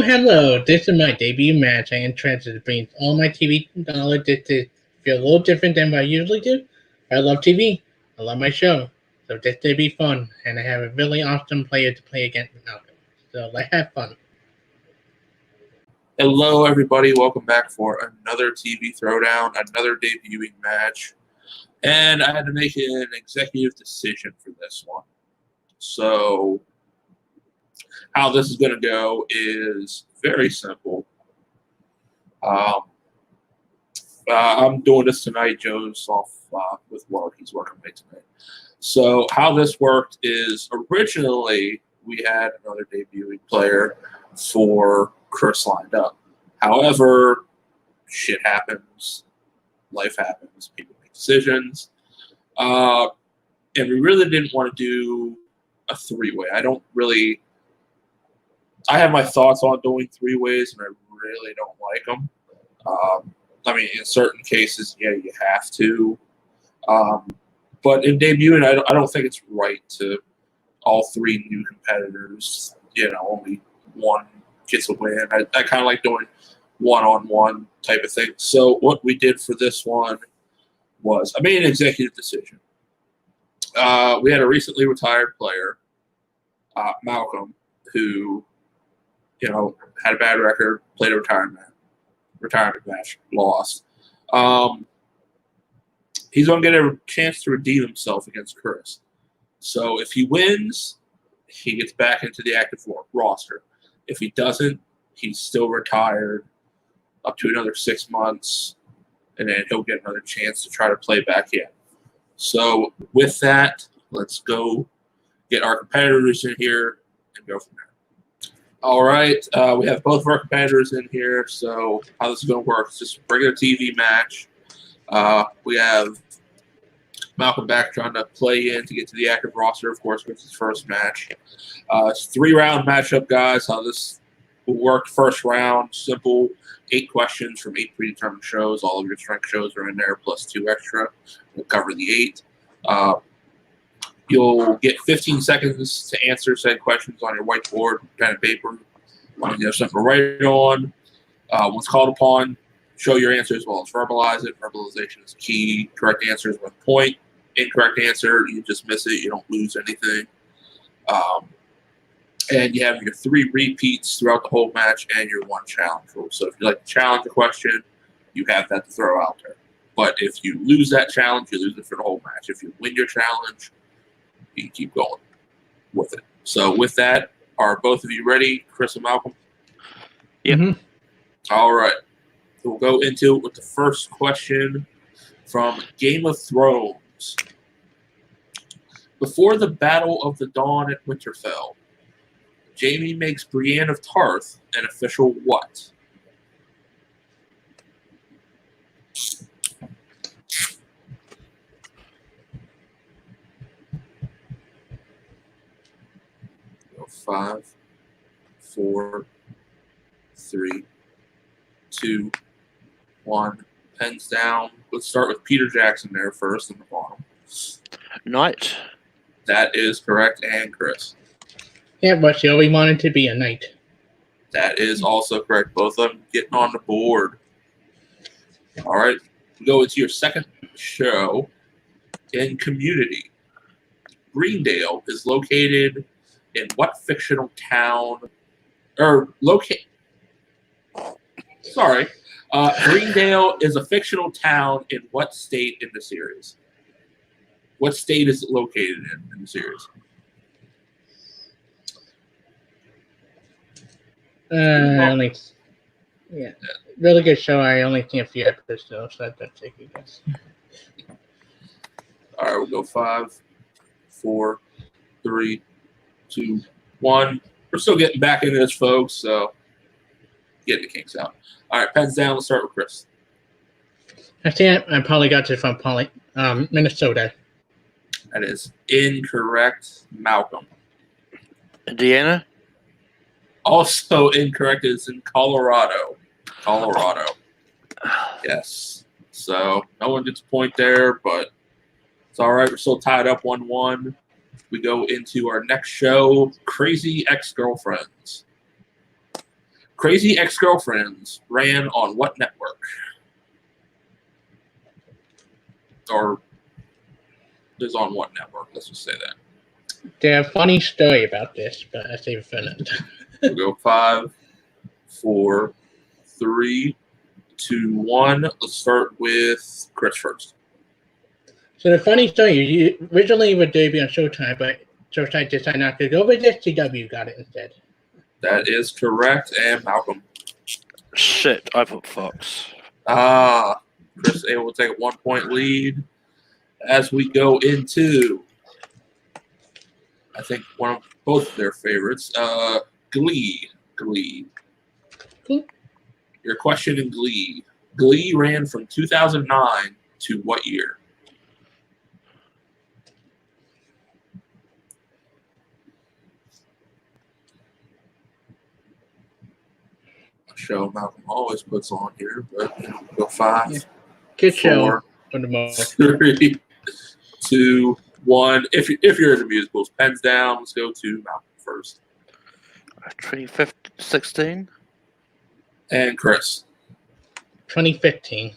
hello. This is my debut match. I am trying to bring all my TV knowledge to feel a little different than what I usually do. I love TV. I love my show. So this may be fun. And I have a really awesome player to play against Malcolm. So let's have fun. Hello, everybody. Welcome back for another TV Throwdown, another debuting match. And I had to make an executive decision for this one. So how this is going to go is very simple. I'm doing this tonight. Joe's off with work. He's working late tonight. So how this worked is originally we had another debuting player for Chris lined up. However, shit happens. Life happens. People make decisions. And we really didn't want to do a three-way. I have my thoughts on doing three-ways, and I really don't like them. I mean, in certain cases, yeah, you have to. But in debuting, I don't think it's right to all three new competitors, only one gets a win. I kind of like doing one-on-one type of thing. So what we did for this one was I made an executive decision. We had a recently retired player, Malcolm, who, had a bad record, played a retirement match, lost. He's going to get a chance to redeem himself against Chris. So if he wins, he gets back into the active roster. If he doesn't, he's still retired up to another 6 months, and then he'll get another chance to try to play back in. So with that, let's go get our competitors in here and go from there. All right, we have both of our competitors in here. So how this is going to work is just a regular TV match. We have Malcolm back trying to play in to get to the active roster, of course, with his first match. It's a 3-round matchup, guys. How this will work: first round, simple, 8 questions from 8 predetermined shows. All of your strength shows are in there, plus 2 extra. We'll cover the 8. You'll get 15 seconds to answer said questions on your whiteboard, pen and paper. You have something to write on. Once called upon, show your answer as well as verbalize it. Verbalization is key. Correct answer is 1 point. Incorrect answer, you just miss it. You don't lose anything. And you have your 3 repeats throughout the whole match and your 1 challenge rule. So if you like to challenge a question, you have that to throw out there. But if you lose that challenge, you lose it for the whole match. If you win your challenge, you can keep going with it. So with that, are both of you ready, Chris and Malcolm? Yep. Mm-hmm. All right. We'll go into it with the first question from Game of Thrones. Before the Battle of the Dawn at Winterfell, Jaime makes Brienne of Tarth an official what? Go 5, 4, 3, 2, 1. Pens down. Let's start with Peter Jackson there first in the bottom. Knight. That is correct. And Chris? Yeah, but she always wanted to be a knight. That is also correct. Both of them getting on the board. All right. Go into your second show in Community. Greendale is located in what fictional town? Greendale is a fictional town in what state in the series? What state is it located in the series? Really good show. I only seen a few episodes, so that's a good guess. All right, we'll go 5, 4, 3, 2, 1. We're still getting back into this, folks, so getting the kinks out. All right, pens down. Let's start with Chris. I think I probably got this from Minnesota. That is incorrect. Malcolm. Indiana. Also incorrect. It's in Colorado. Yes. So no one gets a point there, but it's all right. We're still tied up 1-1. We go into our next show, Crazy Ex-Girlfriends. Crazy Ex-Girlfriends ran on what network? Or is on what network? Let's just say that. There's a funny story about this, but I save it for another time. We'll go 5, 4, 3, 2, 1. Let's start with Chris first. So the funny story, you originally would debut on Showtime, but Showtime decided not to go with this. CW got it instead. That is correct. And Malcolm. Shit, I put Fox. Chris able to take a 1-point lead as we go into, I think, both of their favorites, Glee. Cool. Your question in Glee. Glee ran from 2009 to what year? A show Malcolm always puts on here, but go 5. Yeah. Good show 4, for the most. 3, 2, 1. If you're into musicals, pens down. Let's go to Malcolm first. 2016. And Chris. 2015.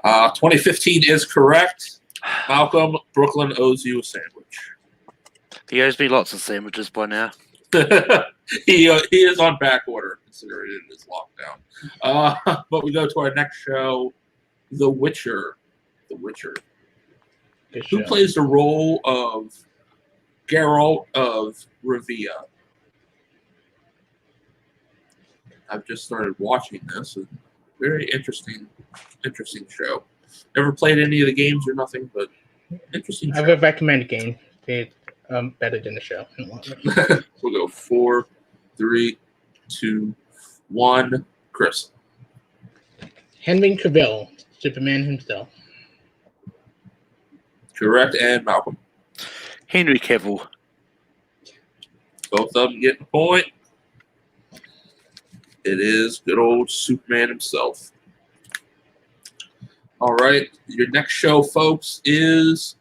2015 is correct. Malcolm, Brooklyn owes you a sandwich. He owes me lots of sandwiches by now. he is on back order, considering it is lockdown. But we go to our next show, The Witcher. The Witcher. Who plays the role of Geralt of Rivia? I've just started watching this. Very interesting show. Never played any of the games or nothing, but interesting show. I would recommend the game. It's better than the show. We'll go 4, 3, 2, 1. Chris. Henry Cavill, Superman himself. Correct. And Malcolm. Henry Cavill. Both of them getting a point. It is good old Superman himself. All right. Your next show, folks, is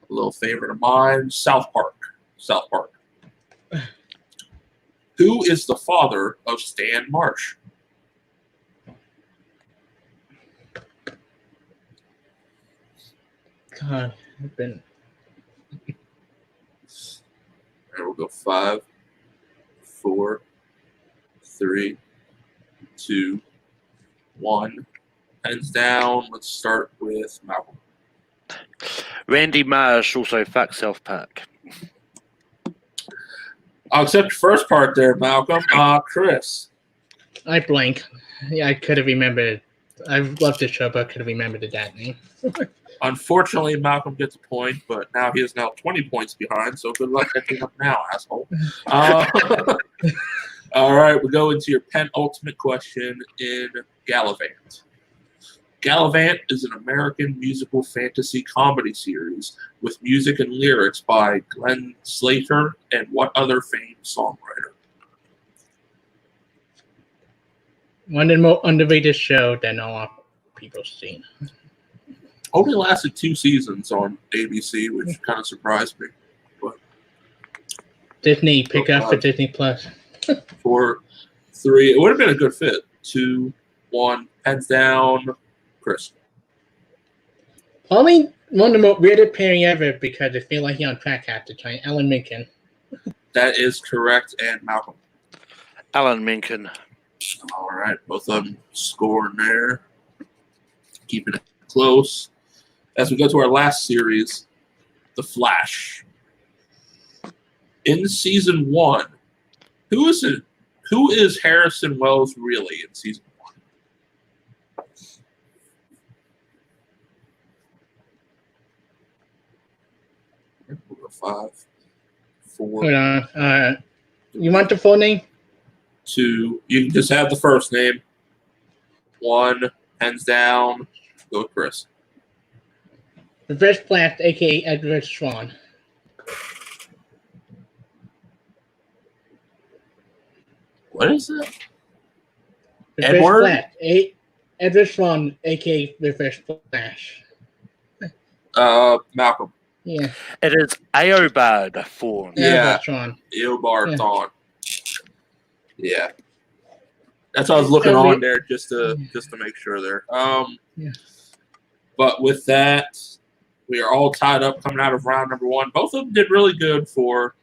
a little favorite of mine, South Park. South Park. Who is the father of Stan Marsh? God, I've been. And we'll go 5, 4, 3, 2, 1. Hands down. Let's start with Malcolm. Randy Marsh also fucks South Park. I'll accept the first part there, Malcolm. Chris. I blank. Yeah, I could have remembered. I love this show, but I could have remembered the dad name. Unfortunately, Malcolm gets a point, but now he is now 20 points behind, so good luck catching up now, asshole. All right, we go into your penultimate question in Gallivant. Gallivant is an American musical fantasy comedy series with music and lyrics by Glenn Slater and what other famed songwriter? One of the most underrated show that not a lot of people have seen. Only lasted 2 seasons on ABC, which kind of surprised me. But Disney, pick up for Disney Plus. 4, 3. It would have been a good fit. 2, 1. Hands down. Chris. Probably one of the most weirdest pairing ever because I feel like he's on track half the time. Alan Menken. That is correct. And Malcolm. Alan Menken. All right. Both of them scoring there. Keeping it close. As we go to our last series, The Flash. In season 1, who is Harrison Wells really in season 1? We'll go 5, 4. Hold on. You want the full name? 2. You can just have the first name. 1. Hands down. Go with Chris. Reverse Flash, a.k.a. Edward Swan. What is it? Reverse Edward? Flash, Edward Swan, a.k.a. Reverse Flash. Malcolm. Yeah. It is Aobard form. Yeah. Edward Swan. Eobard Thawne. Yeah. That's why I was looking on there just to make sure there. Yeah. But with that, we are all tied up coming out of round number 1. Both of them did really good for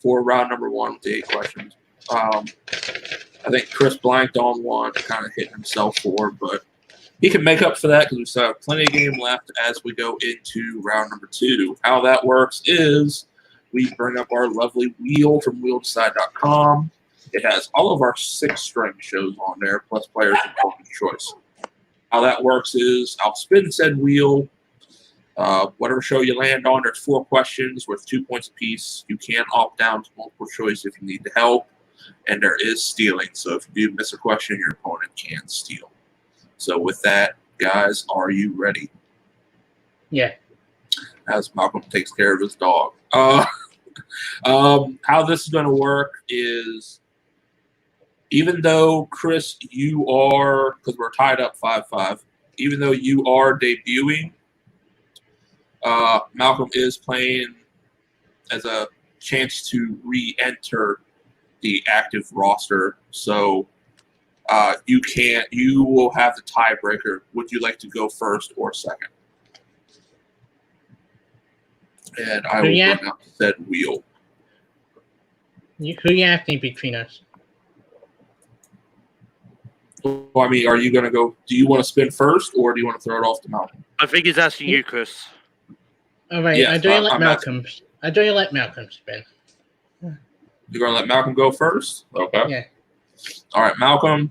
round number 1 with the 8 questions. I think Chris blanked on one, kind of hitting himself for, but he can make up for that because we still have plenty of game left as we go into round number 2. How that works is we bring up our lovely wheel from wheeldecide.com. It has all of our 6-string shows on there, plus players and opponent's choice. How that works is I'll spin said wheel. Whatever show you land on, there's 4 questions worth 2 points apiece. You can opt down to multiple choice if you need the help, and there is stealing. So if you do miss a question, your opponent can steal. So with that, guys, are you ready? Yeah. As Malcolm takes care of his dog. How this is going to work is, even though, Chris, you are, because we're tied up 5-5, even though you are debuting, Malcolm is playing as a chance to re-enter the active roster. So you will have the tiebreaker. Would you like to go first or second? And I will bring up said wheel. Who you asking between us? Well, I mean, are you going to go? Do you want to spin first, or do you want to throw it off to Malcolm? I think he's asking you, Chris. All right. Yes, I do let Malcolm. I do let Malcolm spin. You're going to let Malcolm go first? Okay. Yeah. All right, Malcolm,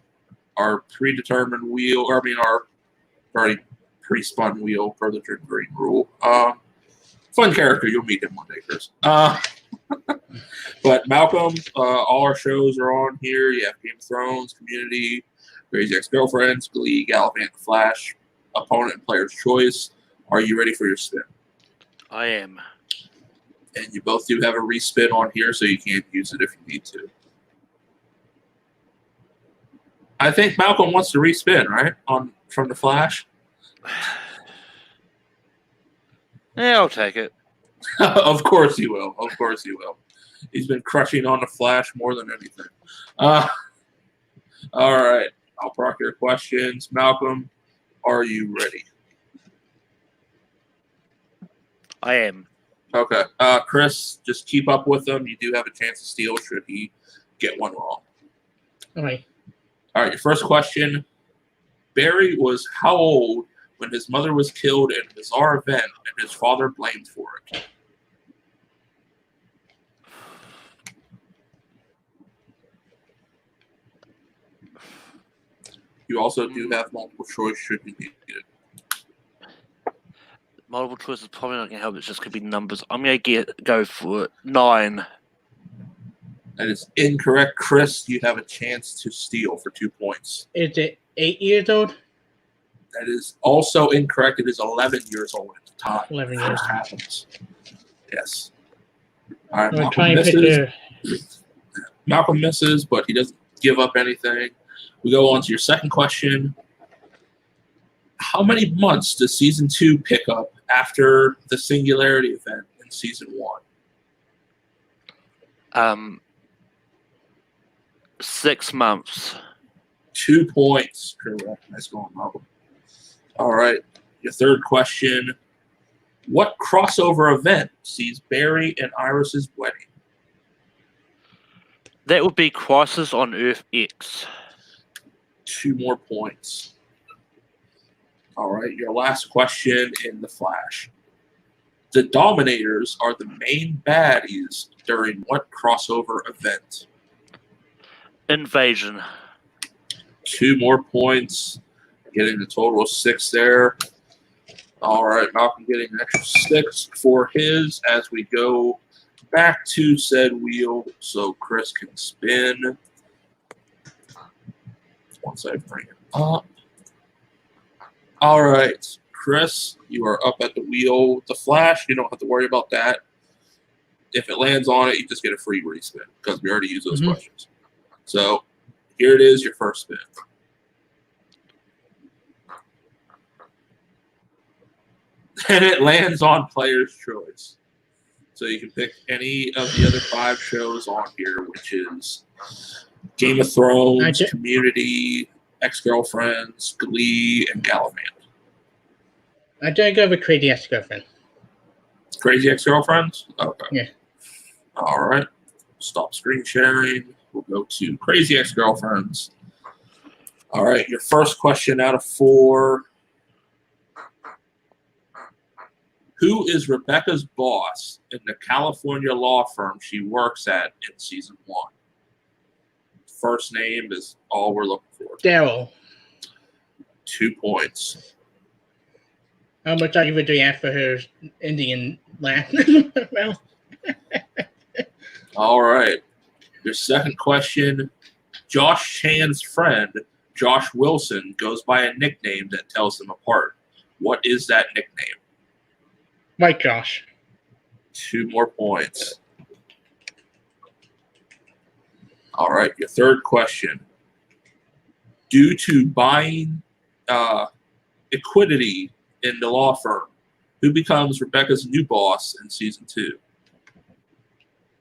our predetermined wheel, or I mean, our already pre-spun wheel per the green rule. Fun character. You'll meet him one day, Chris. But Malcolm, all our shows are on here. You have Game of Thrones, Community, Crazy Ex-Girlfriends, Glee, Gallivant, Flash, Opponent, and Player's Choice. Are you ready for your spin? I am. And you both do have a respin on here, so you can't use it if you need to. I think Malcolm wants to respin, right? From the Flash? Yeah, I'll take it. Of course he will. Of course he will. He's been crushing on the Flash more than anything. All right. I'll proc your questions. Malcolm, are you ready? I am. Okay. Chris, just keep up with him. You do have a chance to steal should he get one wrong. All right. All right. Your first question. Barry was how old when his mother was killed in a bizarre event and his father blamed for it? You also do have multiple choice should you need it. Multiple choice is probably not going to help. It's just going to be numbers. I'm going to go for 9. That is incorrect. Chris, you have a chance to steal for 2 points. Is it 8 years old? That is also incorrect. It is 11 years old at the time. 11 years. First happens. Yes. All right, I'm Malcolm trying to misses. Malcolm misses, but he doesn't give up anything. We go on to your second question. How many months does Season 2 pick up after the Singularity event in Season 1? 6 months. 2 points. Correct. Nice going, Malcolm. All right. Your third question. What crossover event sees Barry and Iris's wedding? That would be Crisis on Earth X. 2 more points. All right. Your last question in the Flash. The Dominators are the main baddies during what crossover event? Invasion. 2 more points. Getting a total of 6 there. All right, Malcolm getting an extra 6 for his as we go back to said wheel so Chris can spin. Once I bring it up. All right, Chris, you are up at the wheel. The Flash, you don't have to worry about that. If it lands on it, you just get a free respin because we already used those questions. So here it is, your first spin. And it lands on Player's Choice. So you can pick any of the other 5 shows on here, which is Game of Thrones, I Community, Ex-Girlfriends, Glee, and Gallivant. I did go with Crazy Ex-Girlfriend. Crazy Ex-Girlfriends? Okay. Yeah. All right. Stop screen sharing. We'll go to Crazy Ex-Girlfriends. All right. Your first question out of 4. Who is Rebecca's boss in the California law firm she works at in season 1? First name is all we're looking for. Daryl. 2 points. How much I would ask for her Indian last? Well, All right. Your second question. Josh Chan's friend, Josh Wilson, goes by a nickname that tells them apart. What is that nickname? White Josh. 2 more points. All right. Your third question. Due to buying equity in the law firm, who becomes Rebecca's new boss in season 2?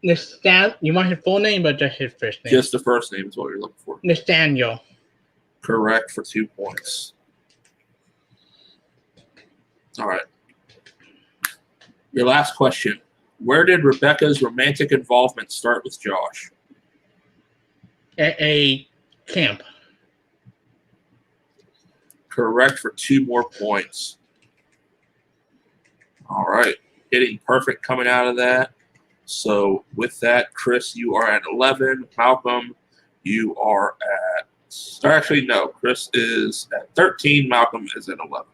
You want his full name or just his first name? Just the first name is what you're looking for. Nathaniel. Correct for 2 points. All right. Your last question. Where did Rebecca's romantic involvement start with Josh? At a camp. Correct for 2 more points. All right. Hitting perfect coming out of that. So with that, Chris, you are at 11. Malcolm, you are at... Or actually, no. Chris is at 13. Malcolm is at 11.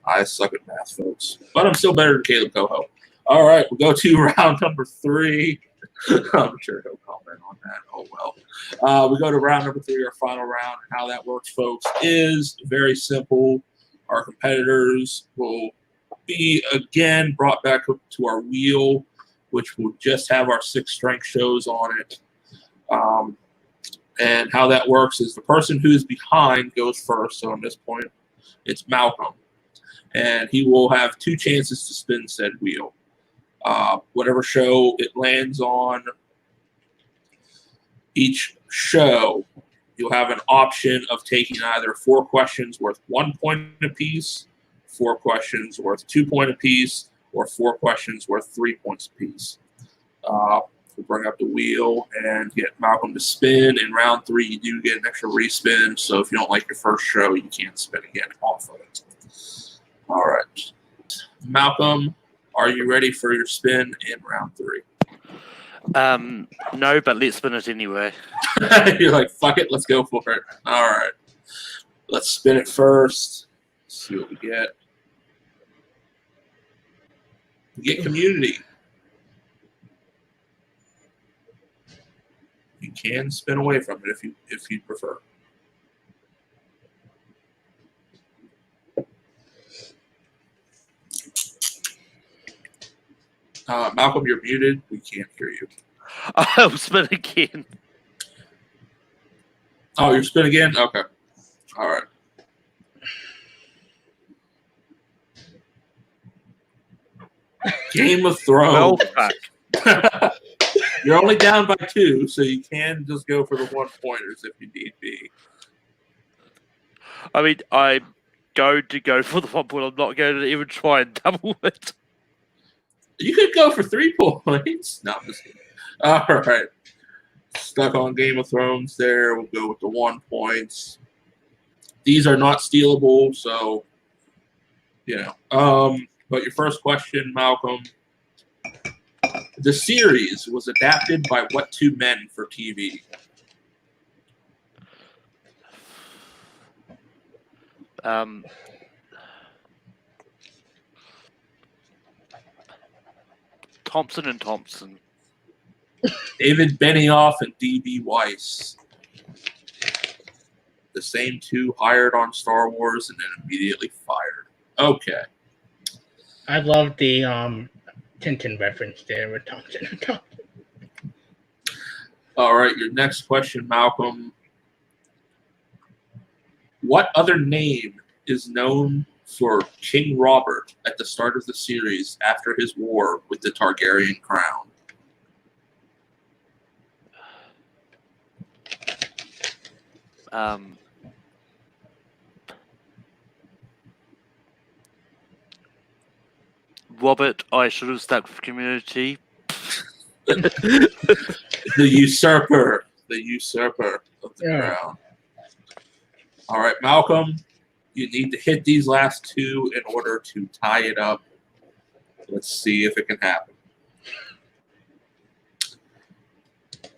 I suck at math, folks. But I'm still better than Kaleb Koho. All right. We'll go to round number 3. I'm sure he'll comment on that. Oh, well. We go to round number 3, our final round. How that works, folks, is very simple. Our competitors will be, again, brought back to our wheel, which will just have our 6 strength shows on it. And how that works is the person who's behind goes first. So at this point, it's Malcolm. And he will have 2 chances to spin said wheel. Whatever show it lands on, each show, you'll have an option of taking either 4 questions worth 1 point apiece, 4 questions worth 2 points apiece, or 4 questions worth 3 points apiece. We'll bring up the wheel and get Malcolm to spin. In round 3, you do get an extra respin. So if you don't like your first show, you can't spin again off of it. All right. Malcolm, are you ready for your spin in round 3? No, but let's spin it anyway. You're like, fuck it, let's go for it. All right. Let's spin it first. See what we get. We get community. You can spin away from it if you prefer. Malcolm, you're muted. We can't hear you. I'll spin again. Oh, you're spin again? Okay. All right. Game of Thrones. Well, You're only down by 2, so you can just go for the 1-pointers if you need be. I mean, I'm going to go for the 1 point. I'm not going to even try and double it. You could go for 3 points. No, I'm just kidding. All right. Stuck on Game of Thrones there. We'll go with the 1 points. These are not stealable, so, you know. But your first question, Malcolm. The series was adapted by what 2 men for TV? Thompson and Thompson. David Benioff and D.B. Weiss. The same 2 hired on Star Wars and then immediately fired. Okay. I love the Tintin reference there with Thompson and Thompson. All right, your next question, Malcolm. What other name is known for King Robert at the start of the series after his war with the Targaryen crown? Robert, I should have stuck with community. The usurper of the crown. All right, Malcolm, you need to hit these last two in order to tie it up. Let's see if it can happen.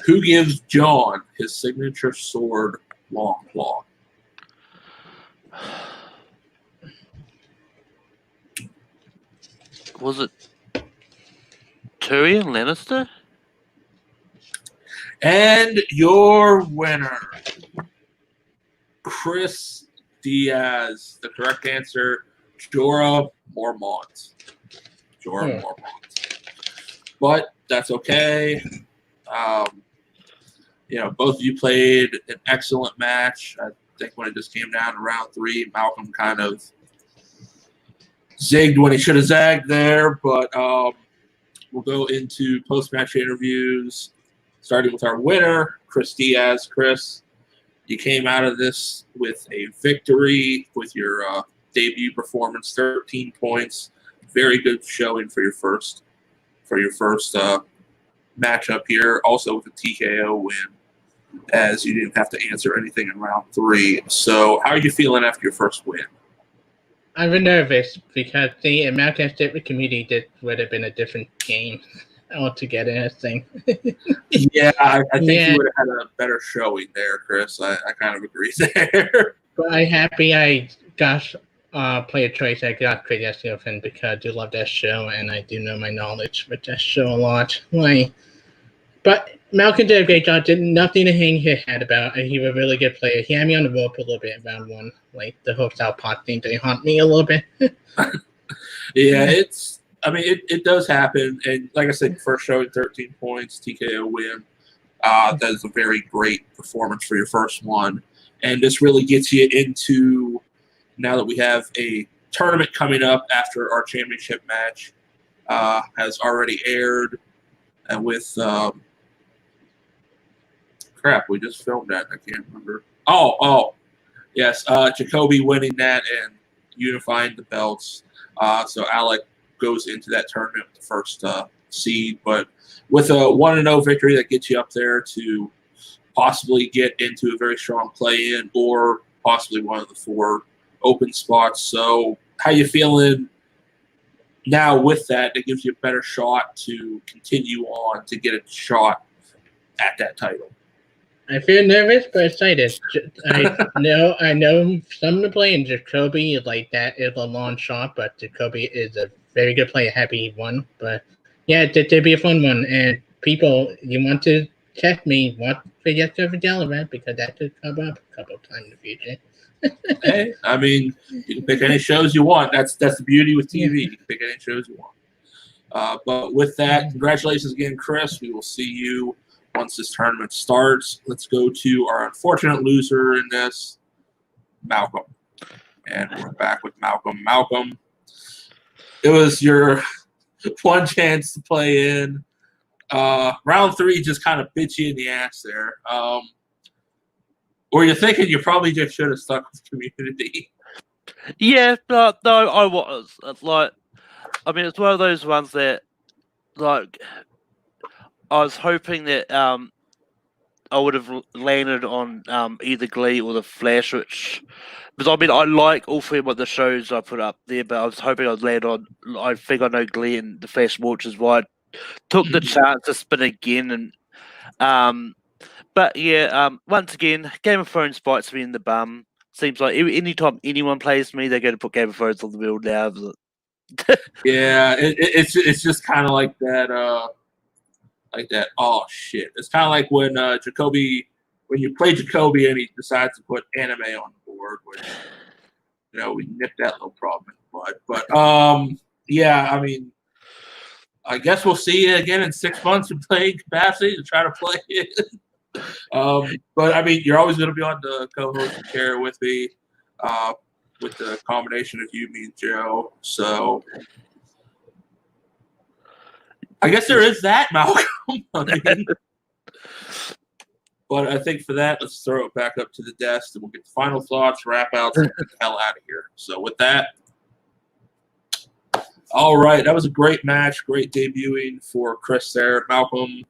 Who gives John his signature sword, Long Claw? Was it Tyrion Lannister? And your winner, Chris Diaz. The correct answer, Jorah Mormont. Mormont. But that's okay. Both of you played an excellent match. I think when it just came down to round 3, Malcolm kind of zigged when he should have zagged there. But we'll go into post-match interviews, starting with our winner, Chris Diaz. Chris, you came out of this with a victory with your debut performance, 13 points. Very good showing for your first matchup here. Also with a TKO win, as you didn't have to answer anything in round 3. So how are you feeling after your first win? I'm nervous because the American Statement community would have been a different game altogether, I think. Yeah, I think you would have had a better showing there, Chris. I kind of agree there. But I'm happy I got player choice. I got Crazy Open because I do love that show and I do know my knowledge with that show a lot. But Malcolm did a great job. Did nothing to hang his head about. He was a really good player. He had me on the rope a little bit in round 1. The whole South Park thing did haunt me a little bit. Yeah, it does happen. And like I said, first showing 13 points, TKO win. That is a very great performance for your first one. And this really gets you into, now that we have a tournament coming up after our championship match has already aired. And with crap, we just filmed that. I can't remember. Oh, yes. Jacoby winning that and unifying the belts. So Alec goes into that tournament with the first seed, but with a 1-0 victory that gets you up there to possibly get into a very strong play-in or possibly one of the 4 open spots. So how you feeling now with that? It gives you a better shot to continue on to get a shot at that title. I feel nervous but excited. I know some of the playing Jacoby that is a long shot, but Jacoby is a very good player. Happy he won. But yeah, it'd be a fun one. And people, you want to test me, watch for Gallivant because that could come up a couple of times in the future. Hey, you can pick any shows you want. That's the beauty with TV. You can pick any shows you want. But with that, congratulations again, Chris. We will see you once this tournament starts. Let's go to our unfortunate loser in this, Malcolm. And we're back with Malcolm. Malcolm, it was your one chance to play in. Round 3 just kind of bit you in the ass there. Or you're thinking you probably just should have stuck with community. Yeah, no, I was. It's one of those ones that, I was hoping that I would have landed on either Glee or the Flash, because I like all 3 of the shows I put up there, but I was hoping I'd land on. I think I know Glee and the Flash more, which is why I took the chance to spin again. And but yeah, once again, Game of Thrones bites me in the bum. Seems like anytime anyone plays me, they're going to put Game of Thrones on the build now. Yeah, it's just kind of like that. Like that. Oh shit! It's kind of like when Jacoby, when you play Jacoby and he decides to put anime on the board, which we nipped that little problem in the bud. But yeah, I guess we'll see you again in 6 months in playing capacity to try to play it. But you're always going to be on the co-host chair with me, with the combination of you, me, and Joe. So I guess there is that, Malcolm. But I think for that, let's throw it back up to the desk, and we'll get the final thoughts, wrap outs, and get the hell out of here. So with that, all right, that was a great match, great debuting for Chris there. Malcolm,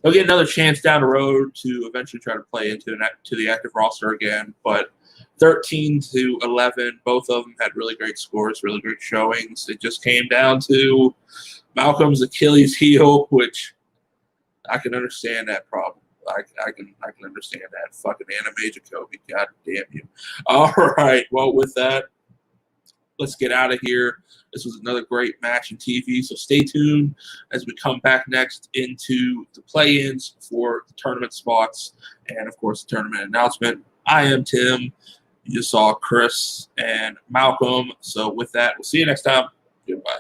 he'll get another chance down the road to eventually try to play into the active roster again. But 13-11, both of them had really great scores, really great showings. It just came down to Malcolm's Achilles heel, which I can understand that problem. I can understand that. Fucking anime Jacoby. God damn you. All right. Well, with that, let's get out of here. This was another great match in TV, so stay tuned as we come back next into the play-ins for the tournament spots and, of course, the tournament announcement. I am Tim. You just saw Chris and Malcolm. So with that, we'll see you next time. Goodbye.